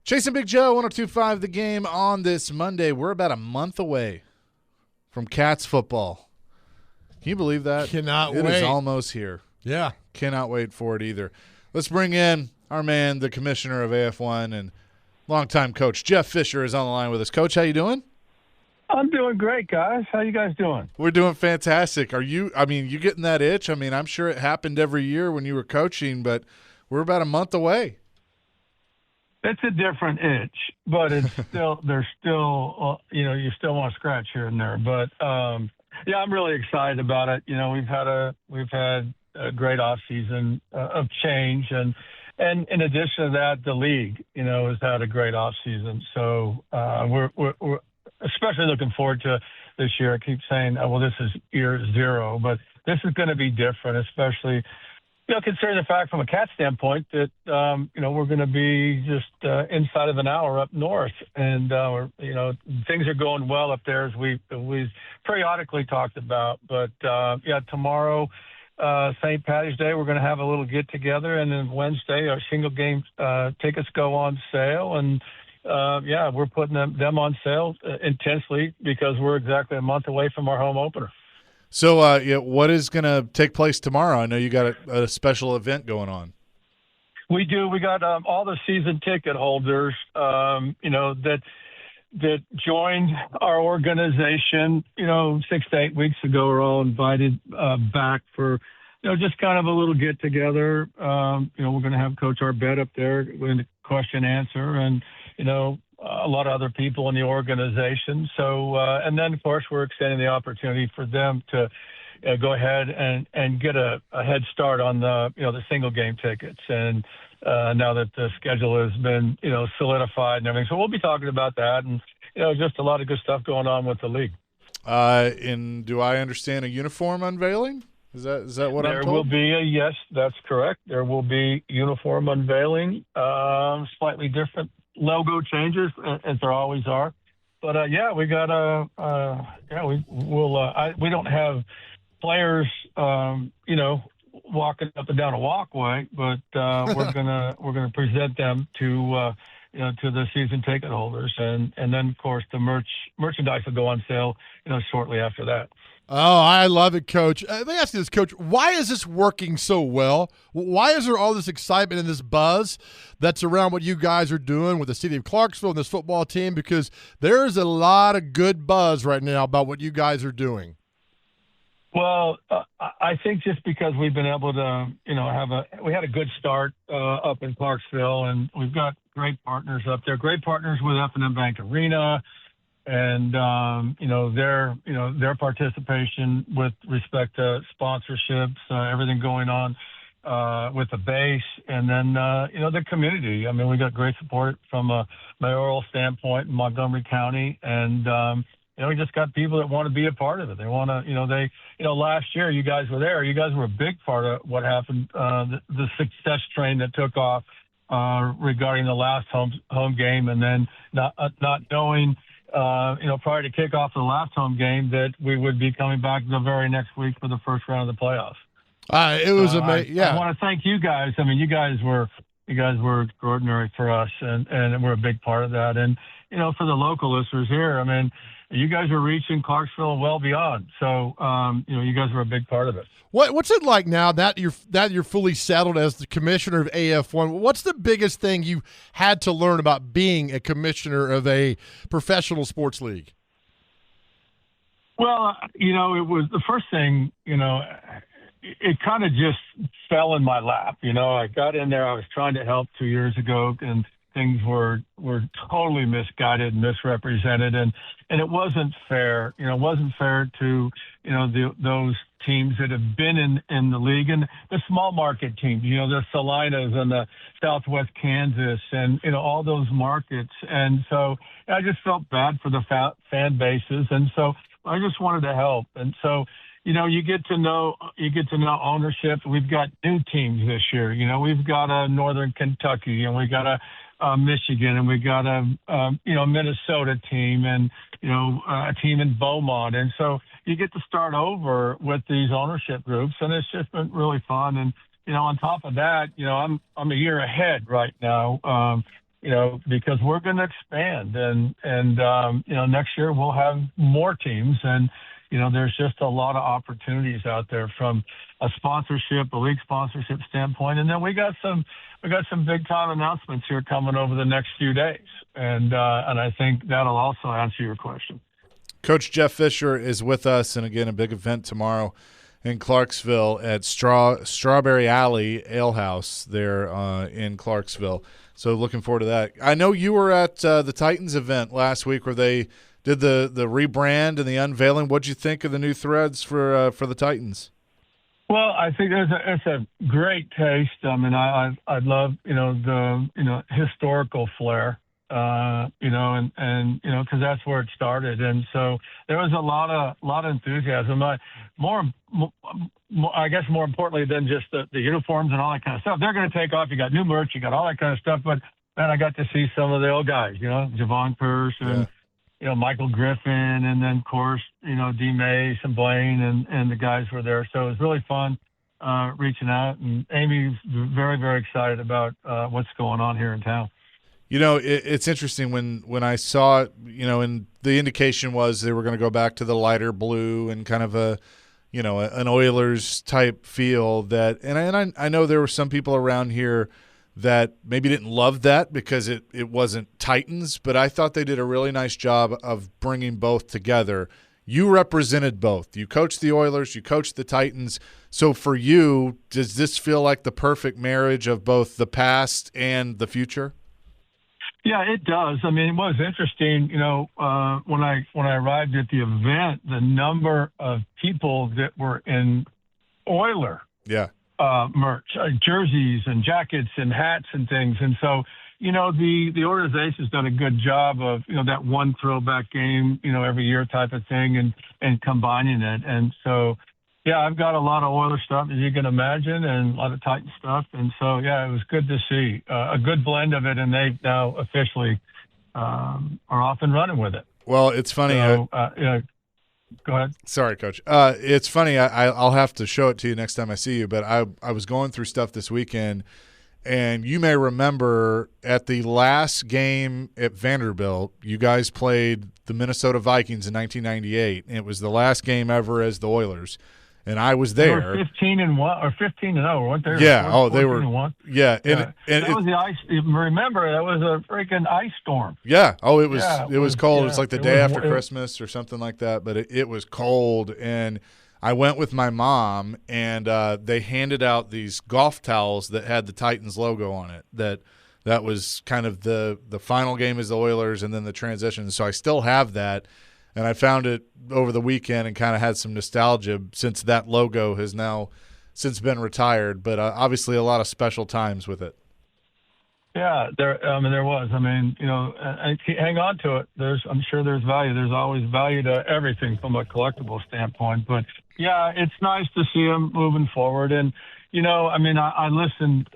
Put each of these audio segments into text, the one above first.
Chasing Big Joe, 102.5 The Game on this Monday. We're about a month away from Cats football. Can you believe that? Cannot wait. It is almost here. Yeah. Cannot wait for it either. Let's bring in our man, the commissioner of AF1 and longtime coach, Jeff Fisher, is on the line with us. Coach, how you doing? I'm doing great, guys. How you guys doing? We're doing fantastic. You getting that itch? I'm sure it happened every year when you were coaching, but we're about a month away. It's a different itch, but it's still you still want to scratch here and there. But yeah, I'm really excited about it. We've had a great off season of change, and in addition to that, the league has had a great off season. So we're especially looking forward to this year. I keep saying, well, this is year zero, but this is going to be different, especially considering the fact from a Cat standpoint that, we're going to be just inside of an hour up north. And, things are going well up there as we've periodically talked about. But, tomorrow, St. Patty's Day, we're going to have a little get-together. And then Wednesday, our single game tickets go on sale. And, we're putting them on sale intensely because we're exactly a month away from our home opener. So, what is going to take place tomorrow? I know you got a special event going on. We do. We got all the season ticket holders, that joined our organization, 6 to 8 weeks ago, are all invited back for, just kind of a little get together. We're going to have Coach Arbet up there with a question answer, and a lot of other people in the organization. So, and then of course we're extending the opportunity for them to go ahead and get a head start on the single game tickets. And now that the schedule has been, solidified and everything. So we'll be talking about that, and, just a lot of good stuff going on with the league. And do I understand a uniform unveiling? Is that what I'm told? There will be yes, that's correct. There will be uniform unveiling, slightly different logo changes, as there always are. But, we got we don't have players, walking up and down a walkway, but we're gonna present them to the season ticket holders, and then of course the merchandise will go on sale, shortly after that. Oh, I love it, Coach. Let me ask you this, Coach. Why is this working so well? Why is there all this excitement and this buzz that's around what you guys are doing with the city of Clarksville and this football team? Because there's a lot of good buzz right now about what you guys are doing. Well, I think just because we've been able to, we had a good start up in Clarksville, and we've got great partners up there, great partners with F&M Bank Arena, and their participation with respect to sponsorships, everything going on with the base, and then the community. I mean, we got great support from a mayoral standpoint in Montgomery County, and we just got people that want to be a part of it. They want to, last year you guys were there. You guys were a big part of what happened, the success train that took off regarding the last home game, and then not knowing. Prior to kickoff of the last home game, that we would be coming back the very next week for the first round of the playoffs. It was amazing. I want to thank you guys. I mean, you guys were extraordinary for us, and we're a big part of that. And for the local listeners here, I mean, you guys are reaching Clarksville and well beyond. So you guys were a big part of it. What's it like now that you're fully settled as the commissioner of AF1? What's the biggest thing you had to learn about being a commissioner of a professional sports league? Well, it was the first thing, it kind of just fell in my lap. I got in there, I was trying to help 2 years ago, and things were totally misguided and misrepresented, and it wasn't fair. It wasn't fair to those teams that have been in the league, and the small market teams, the Salinas and the Southwest Kansas, and all those markets. And so I just felt bad for the fan bases, and so I just wanted to help. And so you get to know ownership. We've got new teams this year. We've got a Northern Kentucky, and we got a Michigan, and we got a Minnesota team, and a team in Beaumont, and so you get to start over with these ownership groups, and it's just been really fun. And on top of that, I'm a year ahead right now. because we're going to expand and next year we'll have more teams and, there's just a lot of opportunities out there from a sponsorship, a league sponsorship standpoint. And then we got some big time announcements here coming over the next few days. And I think that'll also answer your question. Coach Jeff Fisher is with us. And again, a big event tomorrow in Clarksville at Strawberry Alley Ale House there in Clarksville. So looking forward to that. I know you were at the Titans event last week where they did the rebrand and the unveiling. What'd you think of the new threads for the Titans? Well, I think it's a great taste. I mean, I love the historical flair, and because that's where it started, and so there was a lot of enthusiasm. I guess more importantly than just the uniforms and all that kind of stuff. They're going to take off. You got new merch, you got all that kind of stuff. But then I got to see some of the old guys, Javon Purse and. Michael Griffin, and then, of course, D. Mace and Blaine and the guys were there. So it was really fun reaching out. And Amy's very, very excited about what's going on here in town. It's interesting when I saw it, and the indication was they were going to go back to the lighter blue and kind of an Oilers type feel that, and I know there were some people around here that maybe didn't love that because it wasn't Titans, but I thought they did a really nice job of bringing both together. You represented both. You coached the Oilers, you coached the Titans. So for you, does this feel like the perfect marriage of both the past and the future? Yeah, it does. I mean, it was interesting, when I arrived at the event, the number of people that were in Oiler. Yeah. Merch, jerseys and jackets and hats and things. And so, the organization's done a good job of, that one throwback game, every year type of thing and combining it. And so, yeah, I've got a lot of Oilers stuff, as you can imagine, and a lot of Titan stuff. And so, yeah, it was good to see a good blend of it. And they now officially are off and running with it. Well, it's funny. So, go ahead. Sorry, Coach. It's funny. I'll have to show it to you next time I see you. But I was going through stuff this weekend, and you may remember at the last game at Vanderbilt, you guys played the Minnesota Vikings in 1998. And it was the last game ever as the Oilers, and I was there. They were 15-1 or 15-0, weren't they? Yeah. They were. 14-1. Yeah. And that was the ice. Remember, that was a freaking ice storm. Yeah. Oh, it was. Yeah, it was cold. yeah, It's like the it day was- after it- Christmas or something like that. But it was cold, and I went with my mom, and they handed out these golf towels that had the Titans logo on it. That was kind of the final game as the Oilers, and then the transition. So I still have that. And I found it over the weekend and kind of had some nostalgia since that logo has now since been retired. But obviously a lot of special times with it. Yeah, there was. I mean, hang on to it. I'm sure there's value. There's always value to everything from a collectible standpoint. But yeah, it's nice to see them moving forward. And I listened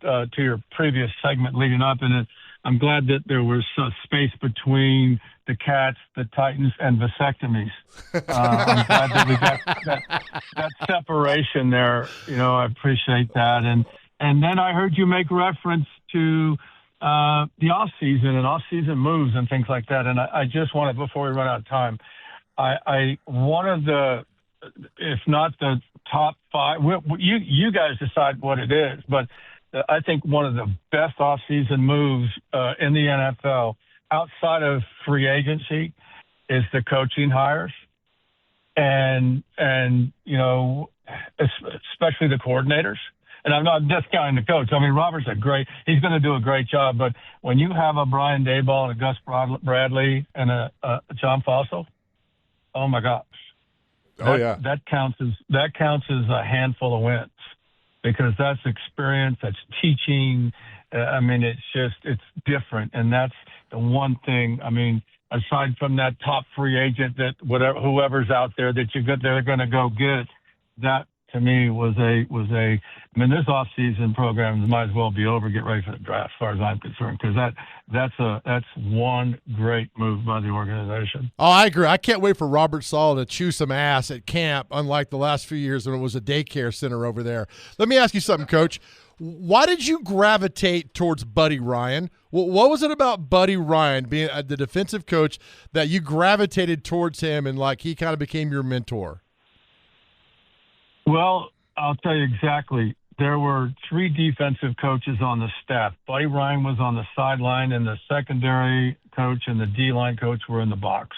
to your previous segment leading up, and I'm glad that there was space between the Cats, the Titans, and vasectomies. I'm glad that we got that separation there. I appreciate that. And then I heard you make reference to the off season and off season moves and things like that. And I just want to, before we run out of time, one of the, if not the top five, you guys decide what it is, but I think one of the best off season moves in the NFL outside of free agency is the coaching hires, and especially the coordinators. And I'm not discounting the coach. I mean, Robert's he's going to do a great job. But when you have a Brian Daboll and a Gus Bradley and a John Fossil, oh my gosh. That counts as a handful of wins, because that's experience, that's teaching. It's different. And that's the one thing, aside from that top free agent that whoever's out there that they're going to go get, that to me was this off-season program might as well be over. Get ready for the draft, as far as I'm concerned, because that's one great move by the organization. Oh, I agree. I can't wait for Robert Saleh to chew some ass at camp, unlike the last few years when it was a daycare center over there. Let me ask you something, Coach. Why did you gravitate towards Buddy Ryan? What was it about Buddy Ryan being the defensive coach that you gravitated towards him and like he kind of became your mentor? Well, I'll tell you exactly. There were 3 defensive coaches on the staff. Buddy Ryan was on the sideline, and the secondary coach and the D-line coach were in the box.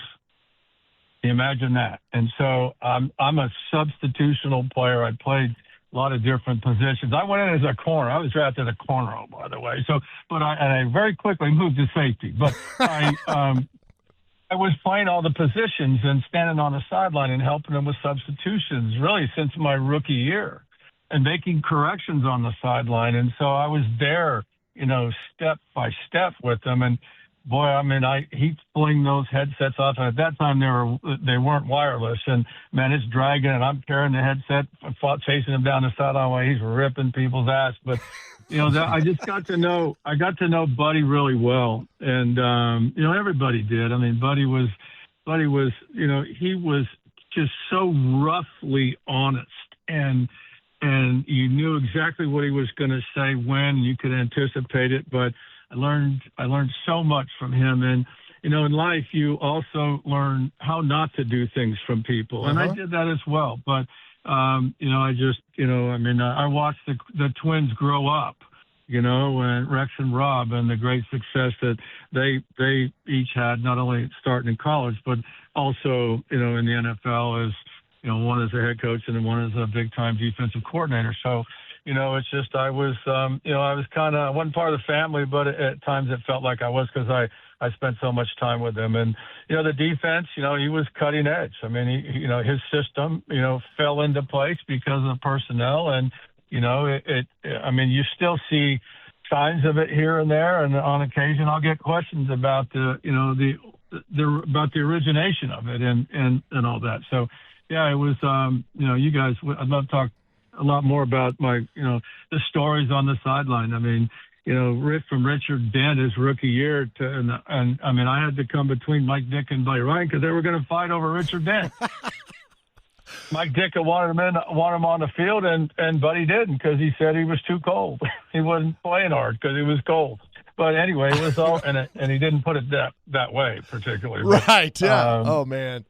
Can you imagine that? And so I'm a substitutional player. I played a lot of different positions. I went in as a corner. I was drafted a corner, by the way. So, I very quickly moved to safety. But I was playing all the positions and standing on the sideline and helping them with substitutions really since my rookie year and making corrections on the sideline. And so I was there, step by step with them. And boy, he'd fling those headsets off. And at that time, they weren't wireless. And man, it's dragging, and I'm carrying the headset, chasing him down the sideline while he's ripping people's ass. But I just got to know Buddy really well, and everybody did. I mean, Buddy was, he was just so roughly honest, and you knew exactly what he was going to say when you could anticipate it. But I learned so much from him, and in life you also learn how not to do things from people, and I did that as well. But I watched the twins grow up, and Rex and Rob, and the great success that they each had, not only starting in college, but also, in the NFL as, one as a head coach and then one as a big time defensive coordinator. So, it's just, I was kind of, I wasn't part of the family, but at times it felt like I was, because I spent so much time with them. And, the defense, he was cutting edge. I mean, his system, fell into place because of the personnel. And, you still see signs of it here and there. And on occasion I'll get questions about about the origination of it and all that. So, yeah, it was, you guys, I'd love to talk a lot more about my, the stories on the sideline. I mean, from Richard Dent his rookie year I had to come between Mike Dick and Buddy Ryan because they were going to fight over Richard Dent. Mike Dick wanted him on the field, and Buddy didn't, because he said he was too cold. He wasn't playing hard because he was cold. But anyway, it was all, and he didn't put it that way particularly. Right? Yeah. Oh man.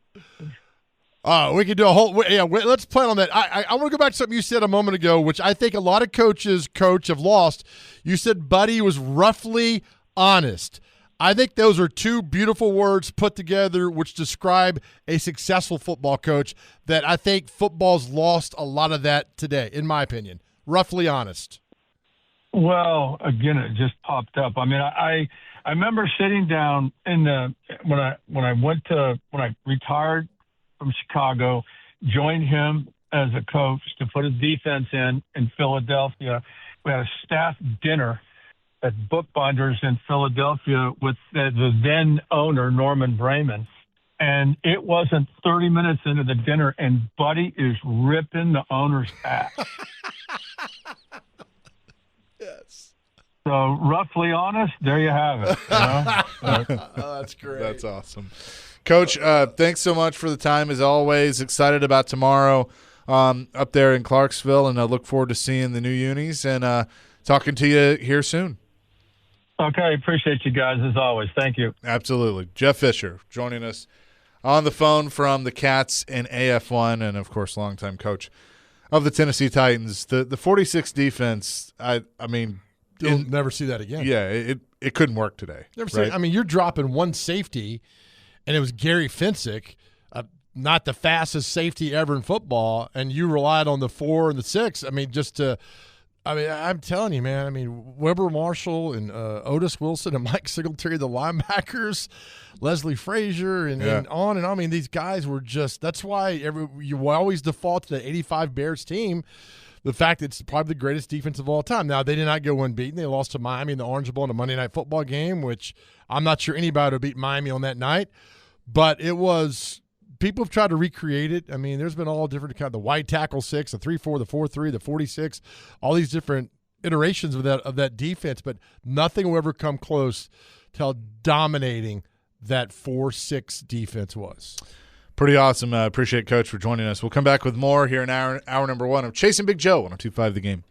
We could do a whole. Yeah, let's plan on that. I want to go back to something you said a moment ago, which I think a lot of coaches have lost. You said Buddy was roughly honest. I think those are 2 beautiful words put together which describe a successful football coach, that I think football's lost a lot of that today, in my opinion. Roughly honest. Well, again, it just popped up. I mean, I remember sitting down when I retired from Chicago, joined him as a coach to put his defense in Philadelphia. We had a staff dinner at Bookbinders in Philadelphia with the then owner, Norman Brayman. And it wasn't 30 minutes into the dinner, and Buddy is ripping the owner's ass. Yes. So, roughly honest, there you have it. Oh, that's great. That's awesome. Coach, thanks so much for the time, as always. Excited about tomorrow up there in Clarksville, and I look forward to seeing the new unis and talking to you here soon. Okay, appreciate you guys as always. Thank you. Absolutely. Jeff Fisher joining us on the phone from the Cats in AF1, and, of course, longtime coach of the Tennessee Titans. The 46 defense, I mean – You'll never see that again. Yeah, it couldn't work today. Never see it. I mean, you're dropping one safety, and it was Gary Finsick, not the fastest safety ever in football, and you relied on the 4 and the 6. I mean, I'm telling you, man. I mean, Weber Marshall and Otis Wilson and Mike Singletary, the linebackers, Leslie Frazier, and on and on. I mean, these guys were just – that's why you always default to the 85 Bears team, the fact that it's probably the greatest defense of all time. Now, they did not go unbeaten. They lost to Miami in the Orange Bowl in a Monday Night Football game, which I'm not sure anybody would beat Miami on that night. But it was – people have tried to recreate it. I mean, there's been all different kind of the wide tackle 6, the 3-4, the 4-3, the 46, all these different iterations of that defense, but nothing will ever come close to how dominating that 4-6 defense was. Pretty awesome. Appreciate Coach for joining us. We'll come back with more here in hour number 1 of Chasing Big Joe on 102.5 The Game.